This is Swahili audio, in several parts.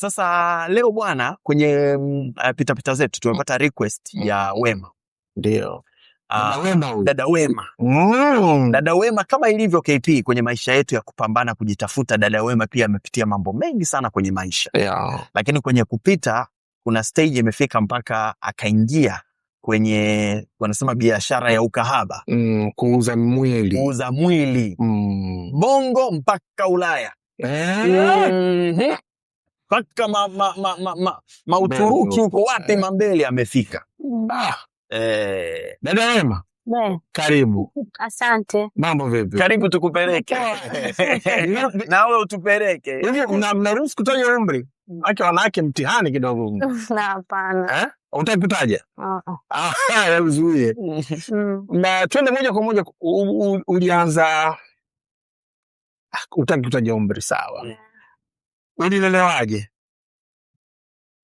Sasa leo bwana kwenye pita zetu tumepata request ya Wema. Ndio. Dada Wema. Dada Wema kama ilivyo KP kwenye maisha yetu ya kupambana kujitafuta, dada Wema pia amepitia mambo mengi sana kwenye maisha. Yeah. Lakini kwenye kupita kuna stage imefika mpaka akaingia kwenye wanasema biashara ya ukahaba. Kuuza mwili. Kuuza mwili. Bongo mpaka Ulaya. Mpaka Uturuki huko wapi mambele amefika. Dada Wema. Karibu. Asante. Mambo vipi? Karibu tukupeleke. Na wewe utupeleke. Hivi mnaruhusu kutaja umri? Haki wanawake mtihani kidogo. Na hapana. Utaki kutaja? Uzuie. Na twende moja kwa moja ulianza utaki kutaja umri, sawa. Ulilelewaje?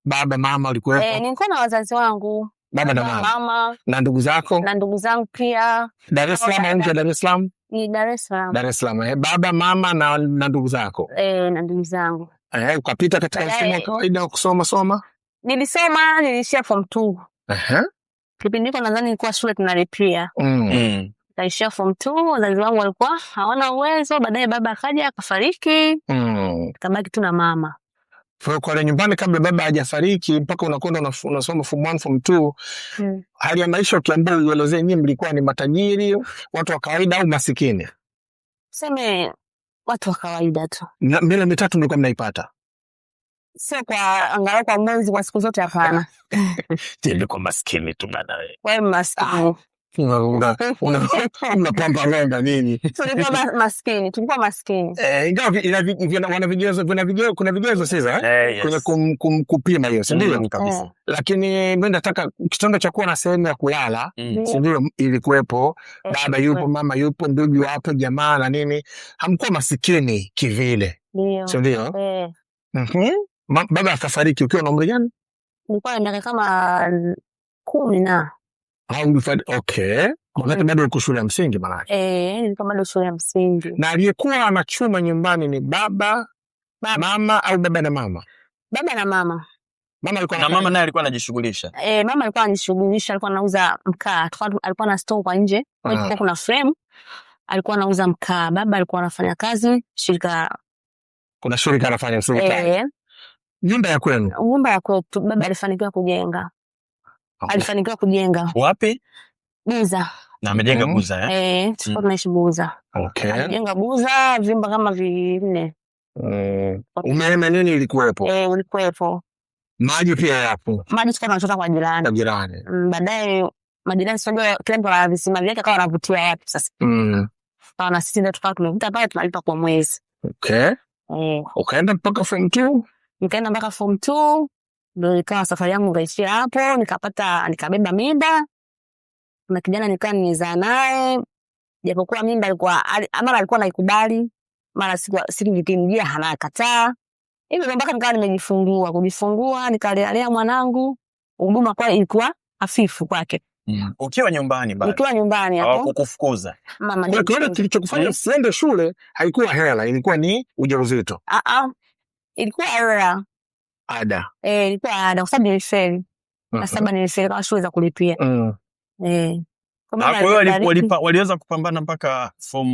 Baba mama ulikuwepo? Nilikuwa na wazazi wangu. Baba na mama. Na ndugu zako? Na ndugu zangu pia. Dar es Salaam au nje Dar es Salaam? Ni Dar es Salaam. Dar es Salaam. Baba mama na ndugu zako? Na ndugu zangu. Ukapita katika mfumo wa kawaida wa kusoma? Nilisoma, nilishia form 2. Kipindi hicho nadhani nilikuwa shule tunalipia. Nilishia form 2, wazazi wangu walikuwa hawana uwezo, baadaye baba akaja akafariki. Nikabaki tu na mama. Kwa nyumbani kabla baba hajafariki mpaka unakwenda unasoma form 1 form 2. Hali ya maisha ukiambia uelezee nyinyi mlikuwa ni matajiri, watu wa kawaida au masikini? Sema watu wa kawaida tu. Mila mitatu mlikuwa mnaipata? Sio kwa angalau kwa mwezi, kwa siku zote hapana. Ndio maskini tu bana wewe. Wewe maskini. Unapamba ronda nini? Tulikuwa maskini. Ingawa kuna vigezo sasa kwenye kupima hiyo, si ndio? Kabisa. Lakini mimi nataka kitendo cha kuwa na sehemu ya kulala, si ndio, ilikuwepo. Baba yupo, mama yupo, ndugu wapo, jamaa na nini. Hamkuwa masikini kivile. Ndio. Si ndio? Baba akafariki ukiwa na umri gani? Nilikuwa na miaka kama 10 na. Okay. Wakati bado uko shule ya msingi maana. Nilikuwa bado shule ya msingi. Na aliyekuwa anachuma nyumbani ni baba, mama au baba na mama? Baba na mama. Mama naye alikuwa anajishughulisha. Mama alikuwa anajishughulisha, alikuwa anauza mkaa. Alikuwa na store kwa nje. Kwa kuna frame. Alikuwa anauza mkaa. Baba alikuwa anafanya kazi shirika. Kuna shirika anafanya shirika. Nyumba ya kwenu? Nyumba ya kwetu. Baba alifanikiwa kujenga. Alifanikiwa kujenga. Wapi? Buza. Na amejenga Buza tulikuwa tunaishi Buza. Okay. Alijenga Buza vyumba kama 4. Umeme nini ilikuwepo? Ulikuwepo. Maji pia yapo. Maji tulikuwa tunachota kwa jirani. Baadaye majirani sio kila mtu ana visima vyake, akawa anavutia watu sasa. Sawa, na sisi ndio tukawa tumevuta pale tunalipa kwa mwezi. Okay. Ukaenda mpaka form 2? Nikaenda mpaka form 2. Ndio ikawa safari yangu ngaishia hapo, nikabeba mimba. Na kijana nikaa nizaa naye. Japokuwa mimba mara alikuwa naikubali, mara siku nikimjia anakataa. Hivyo mpaka nikawa kujifungua, nikalea mwanangu. Huduma kwa ilikuwa hafifu kwake. Ukiwa nyumbani bado? Nikiwa nyumbani hapo. Hawakukufukuza? Mama ndio kilichokufanya usiende shule haikuwa hela, ilikuwa ni ujauzito. Ilikuwa hela. Ada. Ilikuwa ada kwa sababu nilifeli. Na sababu nilifeli kwa shule za kulipia. Kwa hiyo waliweza kupambana mpaka form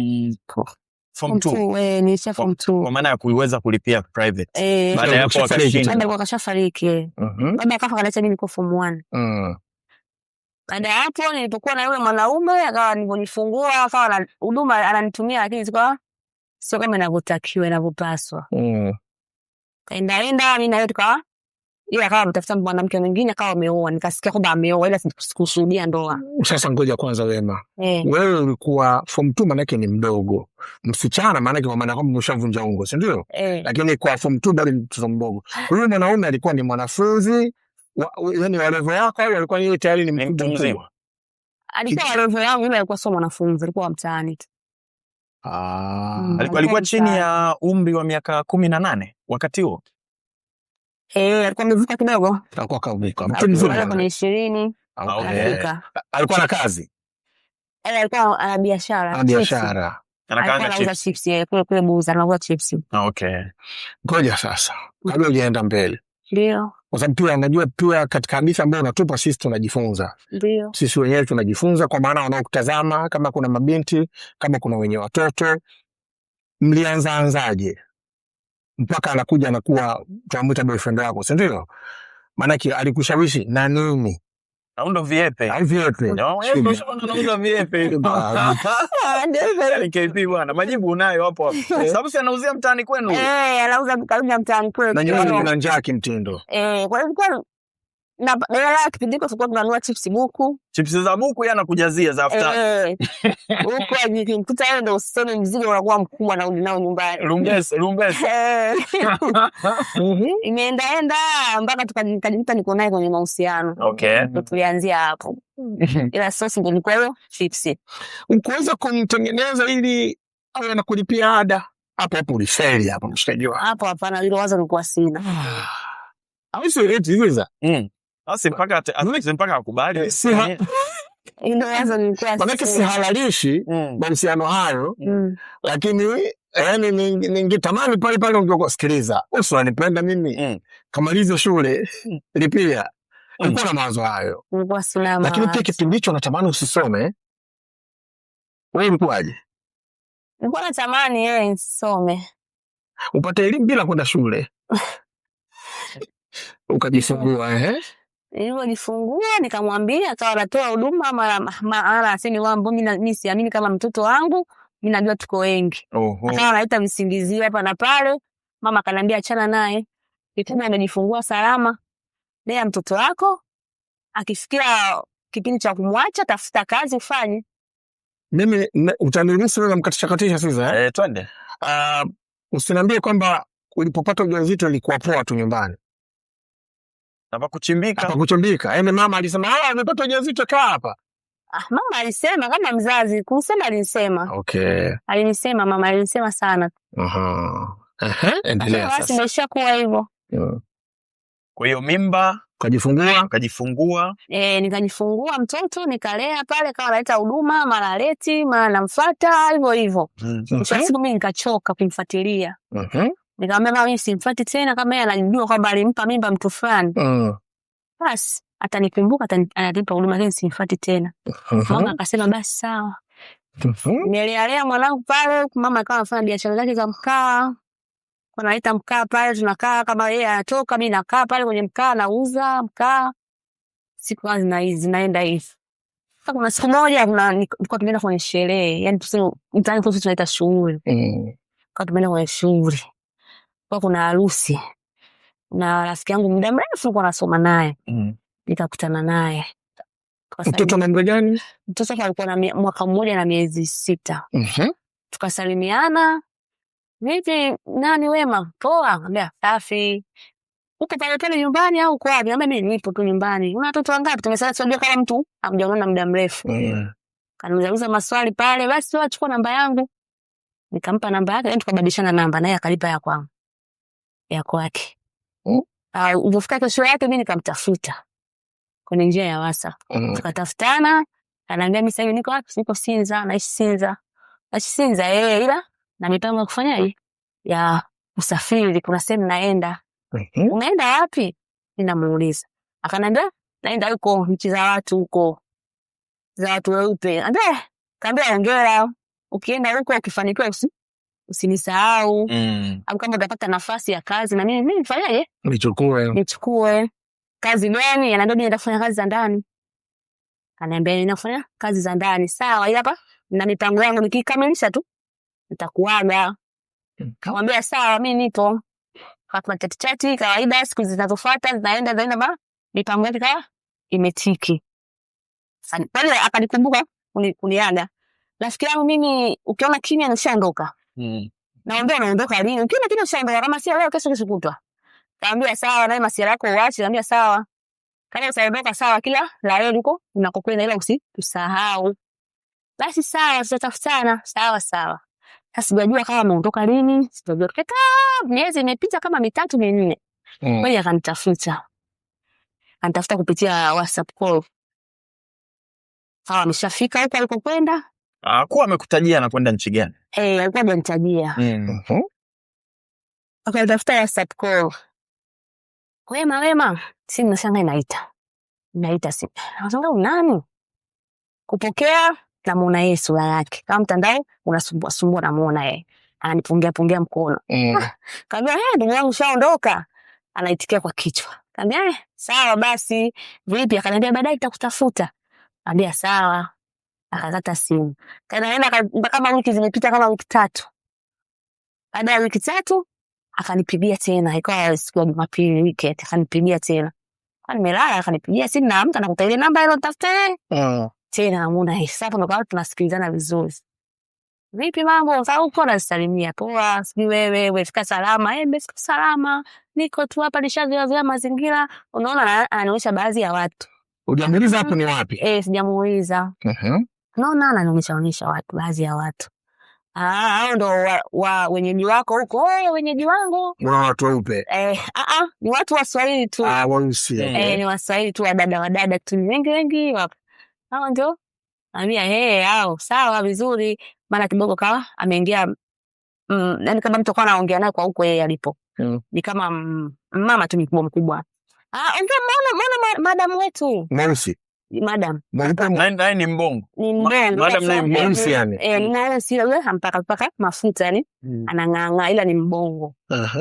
2. Nilisha form 2. Kwa maana ya kuiweza kulipia private. Baada ya hapo wakashinda. Baba akashafariki. Baba akafa kanaacha mimi kwa form 1. Baada ya hapo nilipokuwa na yule mwanaume akawa nilipojifungua akawa na huduma ananitumia, lakini sio kama inavyotakiwa inavyopaswa. Kaenda mimi na yeye tukawa yeye akawa mtafuta mwanamke mwingine akawa ameoa, nikasikia kwamba ameoa ila sikushuhudia ndoa. Sasa ngoja kwanza Wema. Wewe ulikuwa form 2 maana yake ni mdogo. Msichana maana yake kwa maana kwamba umeshavunja ungo, si ndio? Lakini kwa form 2 bado ni mtoto mdogo. Huyo mwanaume alikuwa ni mwanafunzi yaani wa level yako au alikuwa yeye tayari ni mtu mzima? Alikuwa wa level yangu, yule alikuwa sio mwanafunzi, alikuwa mtaani tu. Alikuwa chini ya umri wa miaka 18 wakati huo. Alikuwa amevuka kidogo. Alikuwa kavuka. Mtu mzima alikuwa 20. Alikuwa na kazi. Alikuwa ana biashara. Anakaanga chips kule Buza anauza chips. Okay. Ngoja sasa. Kabla ulienda mbele. Ndio. Kwa sababu pia unajua pia katika hadithi ambayo unatupa sisi tunajifunza. Ndio. Sisi wenyewe tunajifunza kwa maana wanaokutazama, kama kuna mabinti, kama kuna wenye watoto. Mlianzaje? Mpaka anakuja anakuwa tunamuita boyfriend wako, si ndio? Maana alikushawishi na nini? Au ndo viepe? Au viepe? Unauza viepe ile bwana. KP bwana, majibu unayo hapo hapo. Sababu si anauzia mtaani kwenu. Anauza mtaani kwenu. Na nyumbani kuna njaa kimtindo. Kwa hiyo na kipindi kwa sababu tunanunua chips buku. Chips za buku yana kujazia za after. Huko nikikuta yeye ndo useme mzigo unakuwa mkubwa na unao nyumbani. Lumbes. Imeenda mpaka tukajikuta niko naye kwenye mahusiano. Okay. Tulianzia hapo. Ila sasa ndio nilikuwa hiyo chips. Ukuweza kumtengeneza ili awe anakulipia ada. Hapo ulifeli hapo mshikajua. Hapo hapana, ile wazo lilikuwa sina. Au sio eti hizo? Sasa mpaka akubali. Ndio wazo nilikuwa. Maana si halalishi mahusiano hayo. Lakini yani ningetamani pale ungekusikiliza. Usiwanipenda mimi. Kamaliza shule lipia. Nilikuwa na mawazo hayo. Nilikuwa sina mawazo. Lakini pia kipindi hicho natamani usisome. Wewe ulikuwaje? Nilikuwa natamani yeye nisome. Upate elimu bila kwenda shule. Ukajifungua Nilipojifungua nikamwambia akawa anatoa huduma mara asemi wambo mimi siamini kama mtoto wangu, mimi najua tuko wengi. Akawa anaita msingizio hapa na pale. Mama akaniambia achana naye. Kitana amejifungua salama. Lea mtoto wako. Akifikia kipindi cha kumwacha tafuta kazi ufanye. Mimi utaniruhusu wewe mkatisha sasa twende. Usiniambie kwamba ulipopata ujauzito ilikuwa poa tu nyumbani. Hapakuchimbika. Yaani mama alisema, amepata ujauzito kaa hapa. Mama alisema kama mzazi, kusema alisema. Okay. Alinisema mama alinisema sana. Endelea sasa. Basi imeshakuwa hivyo. Kwa hiyo mimba ukajifungua. Nikajifungua mtoto nikalea pale kama analeta huduma, mara leti, mara namfuata hivyo. Siku mimi nikachoka kumfuatilia. Nikamwambia mimi simfuati tena kama yeye anajua kwamba alimpa mimba mtu fulani. Basi atanikumbuka atanipa huduma lakini simfuati tena. Mama akasema basi sawa. Nilelea mwanangu pale, mama akawa anafanya biashara zake za mkaa. Wanaita mkaa pale tunakaa kama yeye anatoka mimi nakaa pale kwenye mkaa nauza mkaa. Siku zinaenda hivi. Sasa kuna siku moja tulikuwa tumeenda kwenye sherehe, yani tuseme mtaani kwetu tunaita shughuli. Kwa tumeenda kwenye shughuli. Kwa kuna harusi. Na rafiki yangu muda mrefu nilikuwa nasoma naye. Nikakutana naye. Mtoto na umri gani? Mtoto alikuwa na mwaka mmoja na miezi 6. Tukasalimiana. Vipi nani wema? Poa, ambia safi. Uko pale nyumbani au uko wapi? Mimi nipo tu nyumbani. Una watoto wangapi? Tumesema sio kama mtu hamjaona muda mrefu. Kaniuliza maswali pale, basi achukua namba yangu. Nikampa namba yake, tukabadilishana namba naye akalipa ya kwangu. Ya kwake. Ulipofika kesho yake mimi nikamtafuta kwenye njia ya WhatsApp. Tukatafutana, ananiambia mimi sasa niko wapi? Niko Sinza, naishi Sinza. Naishi Sinza ila na mipango ya kufanyaje? Ya usafiri, kuna sehemu naenda. Unaenda wapi? Ninamuuliza. Akaniambia naenda huko nchi za watu huko. Za watu weupe. Kaambia hongera. Ukienda huko ukifanikiwa usinisahau. Au kama utapata nafasi ya kazi na mimi nifanyaje? Nichukue. Kazi gani? Ananiambia mimi nitafanya kazi za ndani. Ananiambia ninafanya kazi za ndani. Sawa, ila hapa na mipango yangu nikikamilisha tu nitakuaga. Kamwambia sawa, mimi nipo. Kwa chati kawaida siku zinazofuata zinaenda mipango yake kama imetiki. Pale akanikumbuka kuniaga. Rafiki yangu mimi ukiona kimya nishaondoka. Naomba naondoka lini? Ukiona kimya nishaondoka kama si leo kesho kutwa. Kaambia sawa, naye masiara yako uache, kaambia sawa. Kama usaondoka sawa, kila la leo uko unakokwenda ila usisahau. Basi sawa, tutatafutana. Sawa. Sasa sijajua kama ameondoka lini, sijajua kaka miezi imepita kama 3 4. Kwa hiyo akanitafuta. Anitafuta kupitia WhatsApp call. Sawa, ameshafika huko alikokwenda. Kuwa amekutajia na kwenda nchi gani? Alikuwa amenitajia. Akatafuta WhatsApp call. Wema. Simu nashanga inaita simu. Nasanga unani? Kupokea na muona yeye sura yake. Kama mtandao unasumbua na muona yeye. Ananipungia mkono. Kaambia ndugu yangu shaondoka. Anaitikia kwa kichwa. Kaambia sawa basi. Vipi? Akaniambia baadaye nitakutafuta. Kaambia sawa. Akakata simu. Kaenda kama wiki zimepita kama wiki 3. Baada ya wiki 3 akanipigia tena. Ikawa siku ya Jumapili weekend akanipigia tena. Kwa nimelala akanipigia simu na mtu anakuta ile namba ile utafuta yeye. Tena namuona sasa ndo kwa tunasikilizana vizuri. Vipi mambo? Sasa uko unasalimia. Poa, sijui wewe fika salama. Nimefika salama. Niko tu hapa nishazoea mazingira. Unaona anaonyesha baadhi ya watu. Hujamuuliza hapo ni wapi? Sijamuuliza. Naona anaonyesha watu, baadhi ya watu. Hao ndo wenyeji wako huko. Wenyeji wangu. Una watu weupe? Ni watu wa Swahili tu. Weusi. Ni wa Swahili tu, wadada tu wengi wapo. Hao ndio. Naambia hao sawa vizuri. Maana kidogo kawa ameingia yani kama mtu kwa anaongea naye kwa huko yeye alipo. Ni kama mama tu mkubwa. Mbona madam wetu? Mweusi. Madam. Naye ni mbongo. Madam ni mweusi yani. Ni mweusi yule mpaka mafuta yani. Anang'ang'a ila ni mbongo.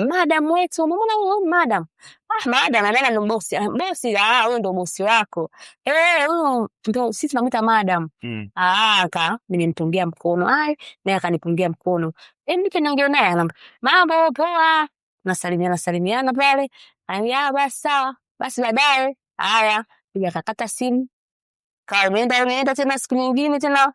Madam wetu, mbona huyo madam? Madam anaenda ni bosi. Bosi, huyo ndo bosi wako. Huyo ndo sisi tunamuita madam. Nimempungia mkono. Naye akanipungia mkono. Nipe niongee naye. Mambo poa. Nasalimiana pale. Basi sawa. Basi baadaye. Haya, akakata simu. Kaenda tena siku nyingine tena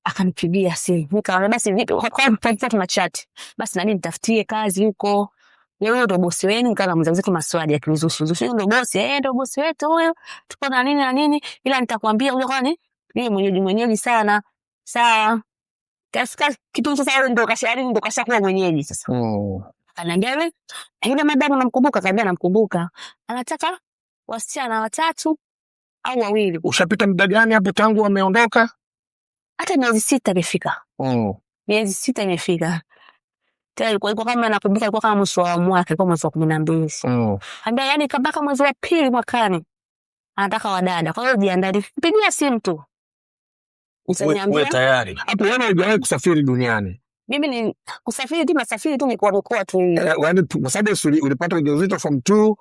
akanipigia simu. Nikamwambia basi vipi? Kwa tuna chat. Basi na mimi nitafutie kazi huko. Yeye ndo bosi wenu, nikaanza mzee maswali ya kizushi. Ndo bosi, ndo bosi wetu huyo. Tuko na nini ila nitakwambia huyo kwani yeye mwenyeji sana. Sawa. Kafika kitu sasa ndo kashakuwa mwenyeji sasa. Ananiambia wewe, yule madam namkumbuka, kaambia namkumbuka. Anataka wasichana 3 au 2. Ushapita muda gani hapo tangu wameondoka? Hata miezi 6 imefika. Miezi 6 imefika. Tena ilikuwa kama anakumbuka ilikuwa kama mwezi wa mwaka, ilikuwa mwezi wa 12. Ambia yani kabaka mwezi wa pili mwakani. Anataka wadada. Kwa hiyo jiandae. Pigia simu tu. Wewe tayari. Hapo wewe hujawahi kusafiri duniani. Mimi ni kusafiri tu mikoa tu. Yaani kwa sababu ulipata ujauzito from 2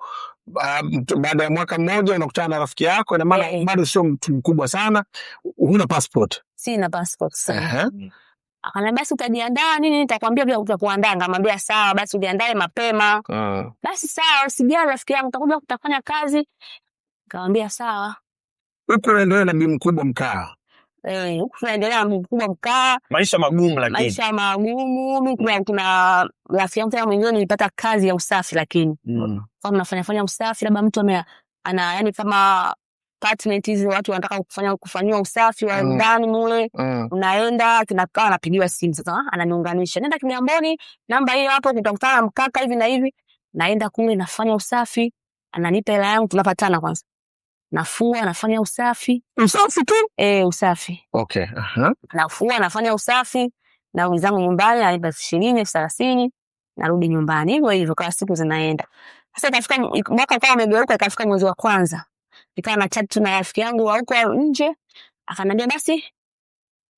baada ya mwaka mmoja unakutana na rafiki yako na maana bado sio mtu mkubwa sana. Huna passport? Sina passport sana. Akaniambia basi utajiandaa nini, nitakwambia bila utakuandaa. Nikamwambia sawa basi ujiandae mapema. Basi sawa usijali rafiki yangu utakuja kutafanya kazi. Nikamwambia sawa. Huko unaendelea na bibi mkubwa mkaa. Huko tunaendelea na mkubwa mkaa. Maisha magumu lakini. Maisha magumu. Mimi kuna rafiki yangu mwingine nilipata kazi ya usafi lakini. Kwa tunafanya usafi labda mtu ana yani kama apartment hizi watu wanataka kufanywa usafi wa ndani mule. Unaenda tunakaa anapigiwa simu sasa ananiunganisha. Nenda Kigamboni namba hiyo hapo nitakutana na mkaka hivi na hivi. Naenda kule nafanya usafi. Ananipa hela yangu tunapatana kwanza. Nafua nafanya usafi. Usafi tu? Usafi. Okay. Nafua nafanya usafi na wenzangu nyumbani alipa 20, 30 narudi nyumbani. Hivyo kwa siku zinaenda. Sasa ikafika mwaka kama umegeuka ikafika mwezi wa kwanza. Nikawa na chat na rafiki yangu wa huko nje. Akaniambia basi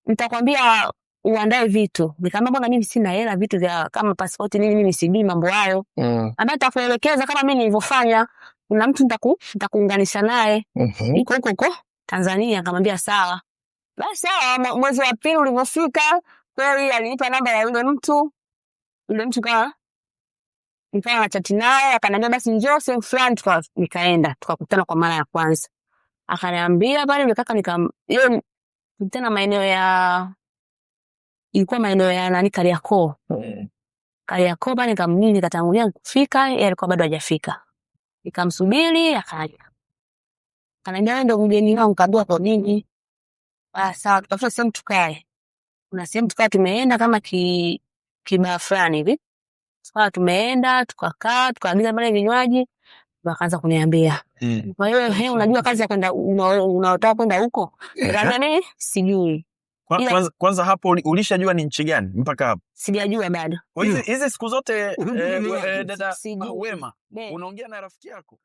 nitakwambia uandae vitu. Nikamwambia bwana mimi sina hela vitu vya kama passport nini mimi sijui mambo hayo. Ambaye nitakuelekeza kama mimi nilivyofanya. Kuna mtu nitakuunganisha naye. Huko Tanzania. Akamwambia sawa. Basi sawa mwezi wa pili ulipofika kweli alinipa namba ya yule mtu. Yule mtu nikawa na chat naye akaniambia basi njoo sehemu fulani nikaenda tukakutana kwa mara ya kwanza. Akaniambia pale yule kaka yeye tena ilikuwa maeneo ya nani Kariakoo. Kariakoo bali nikatangulia kufika yeye alikuwa bado hajafika. Nikamsubiri akaja. Akaniambia ndio mgeni wangu kadua kwa nini? Sawa tutafuta sehemu tukae. Kuna sehemu tukae tumeenda kama kibaa fulani hivi. Sawa tumeenda tukakaa tukaagiza pale vinywaji wakaanza kuniambia. Kwa hiyo unajua kazi ya kwenda unataka kwenda huko? Nikaambia mimi sijui. Kwanza hapo ulishajua ni nchi gani mpaka hapo? Sijajua bado. Hizi siku zote dada Wema unaongea na rafiki yako?